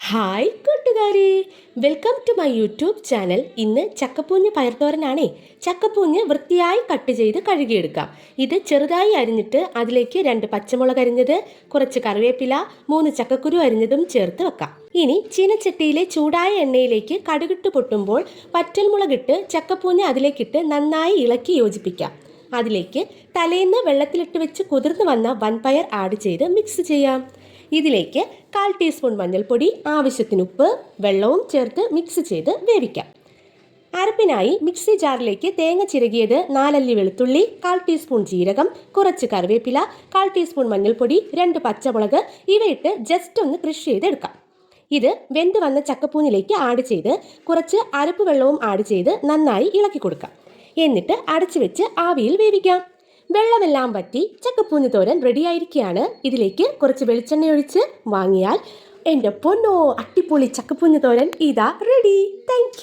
Hi കൂട്ടുകാരെ, welcome to my YouTube channel. ഇന്ന് ചക്കപ്പൂഞ്ഞ് പയർത്തോരനാണേ. ചക്കപ്പൂഞ്ഞ് വൃത്തിയായി കട്ട് ചെയ്ത് കഴുകിയെടുക്കാം. ഇത് ചെറുതായി അരിഞ്ഞിട്ട് അതിലേക്ക് 2 പച്ചമുളക് അരിഞ്ഞത്, കുറച്ച് കറിവേപ്പില, 3 ചക്കക്കുരു അരിഞ്ഞതും ചേർത്ത് വെക്കാം. ഇനി ചീനച്ചട്ടിയിലെ ചൂടായ എണ്ണയിലേക്ക് കടുകിട്ട് പൊട്ടുമ്പോൾ പറ്റൽമുളകിട്ട് ചക്കപ്പൂഞ്ഞ് അതിലേക്കിട്ട് നന്നായി ഇളക്കി യോജിപ്പിക്കാം. അതിലേക്ക് തലേന്ന് വെള്ളത്തിലിട്ട് വെച്ച് കുതിർന്നു വന്ന വൻപയർ ആഡ് ചെയ്ത് മിക്സ് ചെയ്യാം. ഇതിലേക്ക് 1/4 ടീസ്പൂൺ മഞ്ഞൾപ്പൊടി, ആവശ്യത്തിന് ഉപ്പ്, വെള്ളവും ചേർത്ത് മിക്സ് ചെയ്ത് വേവിക്കാം. അരപ്പിനായി മിക്സി ജാറിലേക്ക് തേങ്ങ ചിരകിയത്, 4 അല്ലി വെളുത്തുള്ളി, 1/4 ടീസ്പൂൺ ജീരകം, കുറച്ച് കറിവേപ്പില, 1/4 ടീസ്പൂൺ മഞ്ഞൾപ്പൊടി, 2 പച്ചമുളക് ഇവയിട്ട് ജസ്റ്റ് ഒന്ന് ക്രഷ് ചെയ്തെടുക്കാം. ഇത് വെന്ത് വന്ന ചക്കപ്പൂഞ്ഞിലേക്ക് ആഡ് ചെയ്ത് കുറച്ച് അരപ്പ് വെള്ളവും ആഡ് ചെയ്ത് നന്നായി ഇളക്കി കൊടുക്കാം. എന്നിട്ട് അടച്ചു വെച്ച് ആവിയിൽ വേവിക്കാം. വെള്ളമെല്ലാം വറ്റി ചക്കപ്പൂഞ്ഞ് തോരൻ റെഡിയായിരിക്കുകയാണ്. ഇതിലേക്ക് കുറച്ച് വെളിച്ചെണ്ണ ഒഴിച്ച് വാങ്ങിയാൽ എൻ്റെ പൊന്നോ അട്ടിപ്പൊളി ചക്കപ്പൂഞ്ഞ് തോരൻ ഇതാ റെഡി. താങ്ക്